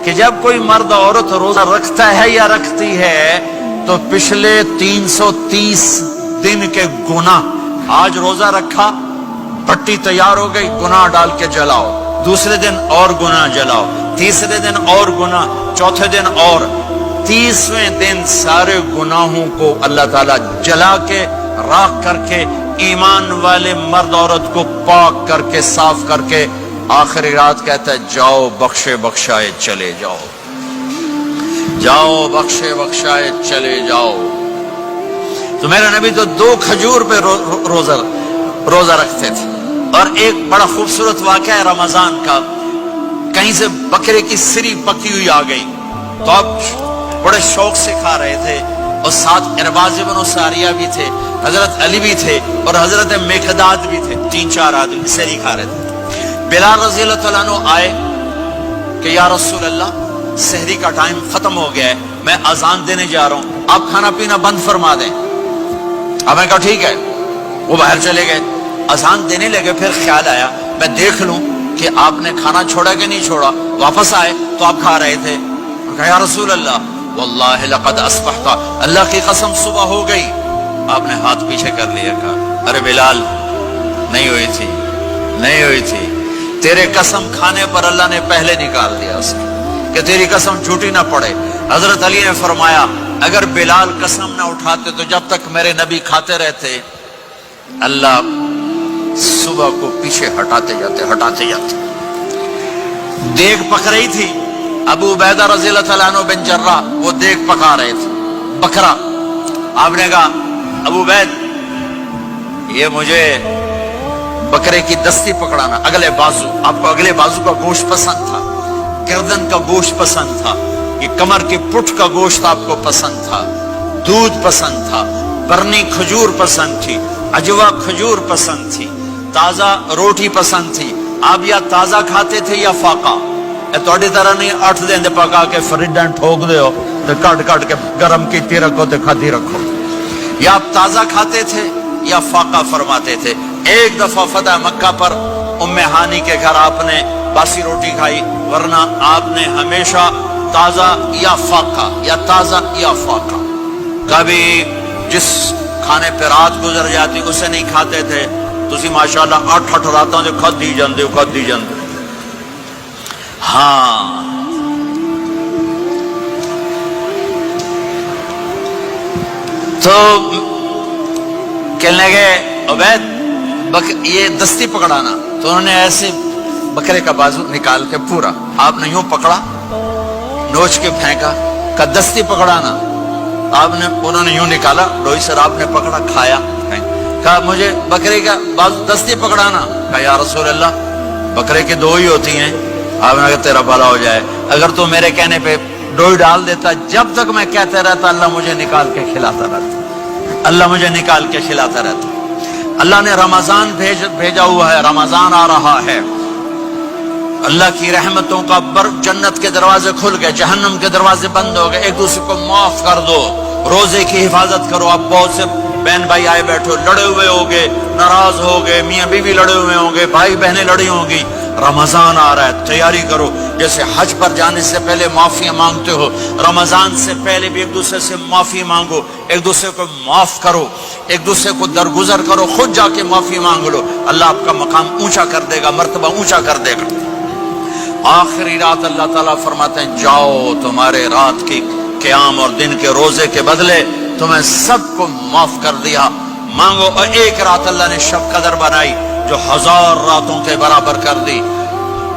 کہ جب کوئی مرد عورت روزہ رکھتا ہے یا رکھتی ہے تو پچھلے 330 دن کے گناہ، آج روزہ رکھا، پٹی تیار ہو گئی، گناہ ڈال کے جلاؤ، دوسرے دن اور گناہ جلاؤ، تیسرے دن اور گناہ، چوتھے دن اور، 30ویں دن سارے گناہوں کو اللہ تعالیٰ جلا کے راکھ کر کے ایمان والے مرد عورت کو پاک کر کے صاف کر کے آخری رات کہتا ہے جاؤ بخشے بخشائے چلے جاؤ، جاؤ بخشے بخشائے چلے جاؤ۔ تو میرا نبی تو 2 کھجور پہ روزہ رکھتے تھے۔ اور ایک بڑا خوبصورت واقعہ ہے رمضان کا، کہیں سے بکرے کی سری پکی ہوئی آ گئی تو آپ بڑے شوق سے کھا رہے تھے، اور ساتھ ارباز بن ساریہ بھی تھے، حضرت علی بھی تھے اور حضرت مقداد بھی تھے، 3-4 آدمی سری کھا رہے تھے۔ بلال رضی اللہ تعالیٰ عنہ آئے کہ یا رسول اللہ سحری کا ٹائم ختم ہو گیا ہے، میں اذان دینے جا رہا ہوں، آپ کھانا پینا بند فرما دیں۔ اب میں کہا ٹھیک ہے، وہ باہر چلے گئے، اذان دینے لگے، پھر خیال آیا میں دیکھ لوں کہ آپ نے کھانا چھوڑا کہ نہیں چھوڑا، واپس آئے تو آپ کھا رہے تھے، کہا یا رسول اللہ واللہ لقد اصبحت، اللہ کی قسم صبح ہو گئی۔ آپ نے ہاتھ پیچھے کر لیا، کہا ارے بلال نہیں ہوئی تھی، نہیں ہوئی تھی، تیرے قسم کھانے پر اللہ نے پہلے نکال دیا اسے کہ تیری قسم جھوٹی نہ پڑے۔ حضرت علی نے فرمایا اگر بلال قسم نہ اٹھاتے تو جب تک میرے نبی کھاتے رہتے اللہ صبح کو پیچھے ہٹاتے جاتے۔ دیگ پک رہی تھی، ابو عبیدہ رضی اللہ تعالیٰ عنہ بن جراح وہ دیگ پکا رہے تھے، بکرا۔ آپ نے کہا ابو عبید یہ مجھے بکرے کی دستی پکڑانا، اگلے بازو، آپ کو اگلے بازو کا گوشت پسند تھا، گردن کا گوشت پسند تھا، یہ کمر کے پٹھ کا گوشت آپ کو پسند تھا، دودھ پسند تھا، برنی کھجور پسند تھی، عجوا کھجور پسند تھی، تازہ روٹی پسند تھی۔ آپ یا تازہ کھاتے تھے یا فاقہ، تھوڑی طرح نہیں 8 دن پکا کے فریڈاں ٹھوک دے ہو تو کٹ کے گرم کیتی رکھو تو کھاتی رکھو، یا آپ تازہ کھاتے تھے یا فاقہ فرماتے تھے۔ ایک دفعہ فتح مکہ پر ام ہانی کے گھر آپ نے باسی روٹی کھائی، ورنہ آپ نے ہمیشہ تازہ یا فاقہ یا تازہ یا فاقہ، کبھی جس کھانے پہ رات گزر جاتی اسے نہیں کھاتے تھے۔ تسی ماشاءاللہ 8 راتوں سے کھدی جاندے ہو۔ ہاں تو کہنے لگے عبید یہ دستی پکڑانا، تو انہوں نے ایسے بکرے کا بازو نکال کے پورا آپ نے یوں پکڑا، نوچ کے پھینکا، کہ دستی پکڑانا، انہوں نے یوں نکالا ڈوئی سر، آپ نے پکڑا کھایا، کہا مجھے بکرے کا بازو دستی پکڑانا، کہا یا رسول اللہ بکرے کی 2 ہی ہوتی ہیں۔ آپ نے کہا تیرا بھلا ہو جائے، اگر تو میرے کہنے پہ ڈوئی ڈال دیتا، جب تک میں کہتے رہتا اللہ مجھے نکال کے کھلاتا رہتا، اللہ مجھے نکال کے کھلاتا رہتا۔ اللہ نے رمضان بھیجا ہوا ہے، رمضان آ رہا ہے، اللہ کی رحمتوں کا جنت کے دروازے کھل گئے، جہنم کے دروازے بند ہو گئے، ایک دوسرے کو معاف کر دو، روزے کی حفاظت کرو۔ اب بہت سے بہن بھائی آئے بیٹھو، لڑے ہوئے ہوگے، ناراض ہوگے، میاں بیوی لڑے ہوئے ہوں گے، بھائی بہنیں لڑی ہوں گی، رمضان آ رہا ہے، تیاری کرو۔ جیسے حج پر جانے سے پہلے معافی مانگتے ہو، رمضان سے پہلے بھی ایک دوسرے سے معافی مانگو، ایک دوسرے کو معاف کرو، ایک دوسرے کو درگزر کرو، خود جا کے معافی مانگ لو، اللہ آپ کا مقام اونچا کر دے گا، مرتبہ اونچا کر دے گا۔ آخری رات اللہ تعالیٰ فرماتے ہیں جاؤ، تمہارے رات کی قیام اور دن کے روزے کے بدلے تمہیں سب کو معاف کر دیا، مانگو۔ اور ایک رات اللہ نے شب قدر بنائی جو 1000 راتوں کے برابر کر دی۔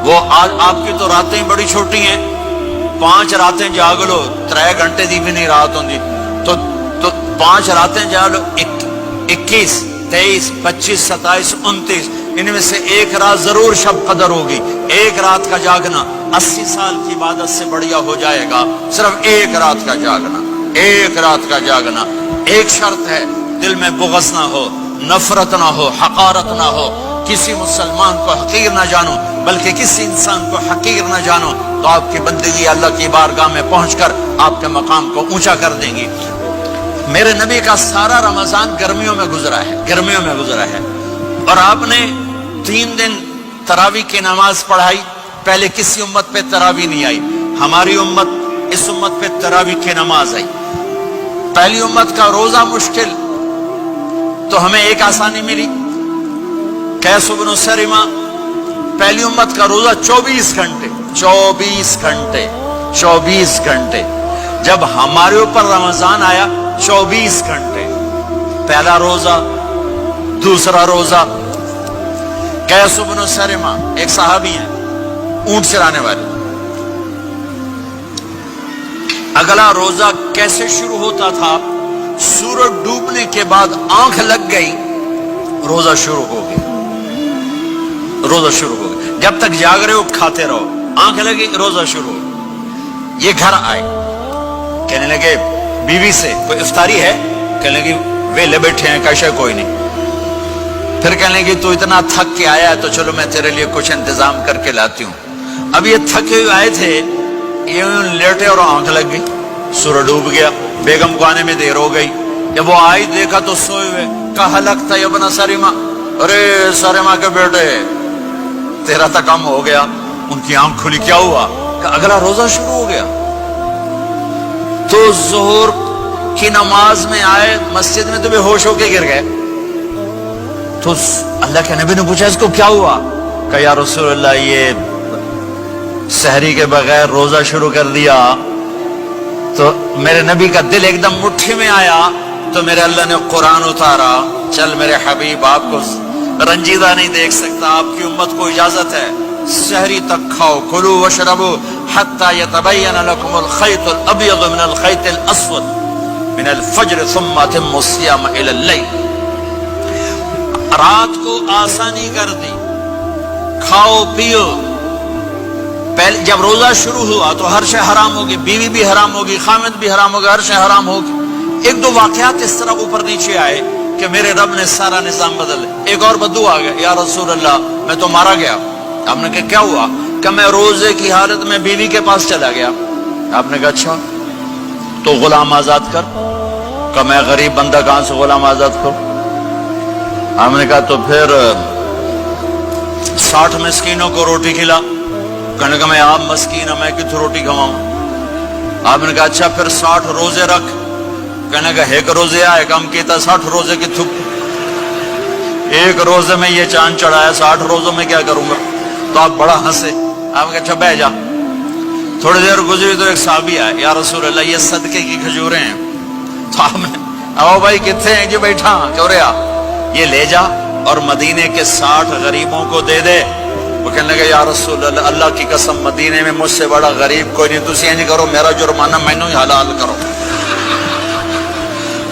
وہ آج آپ کی تو راتیں بڑی چھوٹی ہیں، 5 راتیں جاگ لو، 3 گھنٹے دی بھی نہیں رات ہوندی، تو 5 راتیں جاگ لو، 21 23 25 27 29، ان میں سے ایک رات ضرور شب قدر ہوگی۔ ایک رات کا جاگنا 80 سال کی عبادت سے بڑھیا ہو جائے گا، صرف ایک رات کا جاگنا، ایک رات کا جاگنا۔ ایک شرط ہے، دل میں بغض نہ ہو، نفرت نہ ہو، حقارت نہ ہو، کسی مسلمان کو حقیر نہ جانو، بلکہ کسی انسان کو حقیر نہ جانو، تو آپ کی بندگی اللہ کی بارگاہ میں پہنچ کر آپ کے مقام کو اونچا کر دیں گی۔ میرے نبی کا سارا رمضان گرمیوں میں گزرا ہے، گرمیوں میں گزرا ہے، اور آپ نے 3 دن تراویح کی نماز پڑھائی، پہلے کسی امت پہ تراویح نہیں آئی۔ ہماری امت اس امت پہ تراویح کی نماز آئی. پہلی امت کا روزہ مشکل تو ہمیں ایک آسانی ملی. قیس بن سرمہ پہلی امت کا روزہ 24 گھنٹے 24 گھنٹے 24 گھنٹے. جب ہمارے اوپر رمضان آیا 24 گھنٹے. پہلا روزہ دوسرا روزہ. قیس بن سرمہ ایک صحابی ہیں اونٹ چرانے والے. اگلا روزہ کیسے شروع ہوتا تھا؟ سورج ڈوبنے کے بعد آنکھ لگ گئی روزہ شروع ہو گیا. روزہ شروع ہو گیا. جب تک جاگ رہے ہو کھاتے رہو. آنکھ لگی روزہ شروع ہو. یہ گھر آئے کہنے لگے بیوی سے کوئی افطاری ہے؟ کہنے لگے ویلے بیٹھے ہیں. کیسے کوئی نہیں. پھر کہنے لگے تو اتنا تھک کے آیا ہے تو چلو میں تیرے لیے کچھ انتظام کر کے لاتی ہوں. اب یہ تھکے ہوئے آئے تھے, یہ لیٹے اور آنکھ لگ گئی. سورج ڈوب گیا. بیگم کو آنے میں دیر ہو گئی. جب وہ آئی دیکھا تو سوئے ہوئے. کہا لگتا ہے ابن سرمہ, ارے سرمہ کے بیٹے تیرا تو کم ہو گیا. ان کی آنکھ کھلی. کیا ہوا؟ کہ اگلا روزہ شروع ہو گیا. تو ظہر کی نماز میں آئے مسجد میں تو بے ہوش ہو کے گر گئے. تو اللہ کے نبی نے پوچھا اس کو کیا ہوا؟ کہ یا رسول اللہ یہ سحری کے بغیر روزہ شروع کر دیا. تو میرے نبی کا دل ایک دم مٹھی میں آیا. تو میرے اللہ نے قرآن اتارا, چل میرے حبیب آپ کو رنجیدہ نہیں دیکھ سکتا, آپ کی امت کو اجازت ہے سحری تک کھاؤ. کلوا واشربوا حتی یتبین لکم الخیط الابیض من الخیط الاسود من الفجر ثم اتموا الصیام الی اللیل. رات کو آسانی کر دی, کھاؤ پیو. پہلے جب روزہ شروع ہوا تو ہر شے حرام ہوگی, بیوی بھی حرام ہوگی, خامد بھی حرام ہوگا, ہر شے حرام ہوگی. ایک دو واقعات اس طرح اوپر نیچے آئے کہ میرے رب نے سارا نظام بدل. ایک اور بدو آ گیا, یا رسول اللہ میں تو مارا گیا. آپ نے کہا کیا ہوا؟ کہ میں روزے کی حالت میں بیوی کے پاس چلا گیا. آپ نے کہا اچھا تو غلام آزاد کر. کہ میں غریب بندہ کہاں سے غلام آزاد کروں؟ آپ نے کہا تو پھر 60 مسکینوں کو روٹی کھلا. کہنے کا میں آپ مسکین ہوں, میں کتوں روٹی کھواؤں؟ آپ نے کہا اچھا پھر 60 روزے رکھ. کہنے کا ایک روزے آئے کم کیتا 60 روزے کی تھک. ایک روزے میں یہ چاند چڑھایا, 60 روزوں میں کیا کروں گا؟ تو آپ بڑا ہنسے. آپ نے کہا اچھا بہ جا. تھوڑی دیر گزری تو ایک صحابی آئے, یا رسول اللہ یہ صدقے کی کھجوریں ہیں. تو آپ نے او بھائی کتنے ہیں؟ جو بیٹھا کیوں رہا, یہ لے جا اور مدینے کے 60 غریبوں کو دے دے. وہ کہنے لگا یا رسول اللہ اللہ کی قسم مدینے میں مجھ سے بڑا غریب کوئی نہیں, تسی نہیں کرو, میرا جرمانہ مینوں ہی حلال کرو.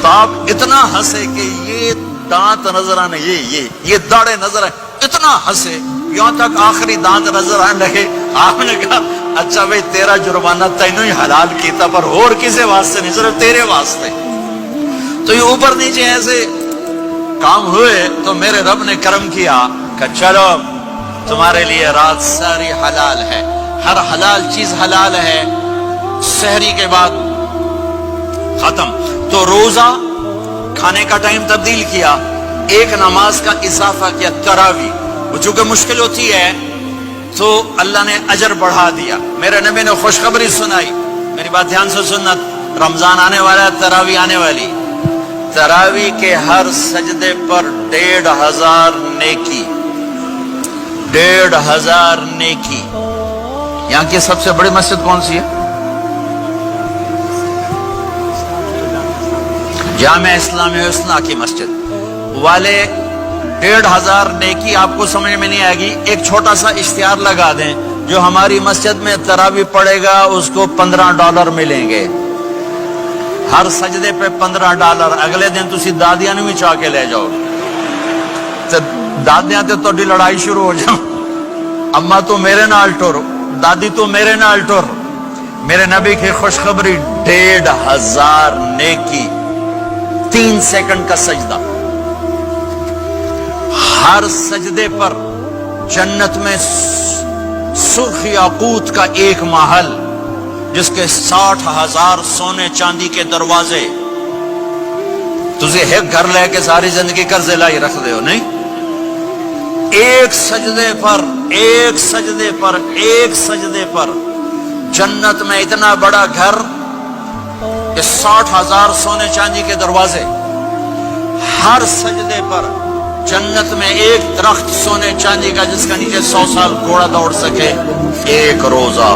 تو آپ اتنا ہنسے کہ یہ دانت نظر آنے, یہ داڑے نظر آئے. اتنا ہنسے یہاں تک آخری دانت نظر آنے لگے. آپ نے کہا اچھا بھائی تیرا جرمانہ تینوں ہی حلال کیتا, پر اور کسی واسطے نہیں, صرف تیرے واسطے. تو یہ اوپر نیچے ایسے کام ہوئے تو میرے رب نے کرم کیا کہ چلو تمہارے لیے رات ساری حلال ہے, ہر حلال چیز حلال ہے. سحری کے بعد ختم. تو روزہ کھانے کا ٹائم تبدیل کیا, ایک نماز کا اضافہ کیا, تراویح. وہ چونکہ مشکل ہوتی ہے تو اللہ نے اجر بڑھا دیا. میرے نبی نے خوشخبری سنائی, میری بات دھیان سے سننا, رمضان آنے والا ہے, تراویح آنے والی. تراویح کے ہر سجدے پر 1500 نیکی, 1500 نیکی. یہاں کی سب سے بڑی مسجد کون سی ہے؟ جامع اسلامی حسنہ کی مسجد والے. 1500 نیکی آپ کو سمجھ میں نہیں آئے گی. ایک چھوٹا سا اشتہار لگا دیں, جو ہماری مسجد میں تراویح پڑے گا اس کو $15 ملیں گے. ہر سجدے پہ $15. اگلے دن تسی دادیاں نے بھی چاہ کے لے جاؤ. دادیاں تے تھوڑی لڑائی شروع ہو جاؤ, اما تو میرے نال ٹر, دادی تو میرے نال ٹر. میرے نبی کی خوشخبری 1500 نیکی, 3 سیکنڈ کا سجدہ. ہر سجدے پر جنت میں سرخ یاقوت کا ایک محل جس کے 60,000 سونے چاندی کے دروازے. تجھے ایک گھر لے کے ساری زندگی قرضے لائی رکھ دے ہو نہیں. ایک سجدے پر جنت میں اتنا بڑا گھر کہ 60,000 سونے چاندی کے دروازے، ہر سجدے پر جنت میں ایک درخت سونے چاندی کا جس کا نیچے 100 سال گھوڑا دوڑ سکے، ایک روزہ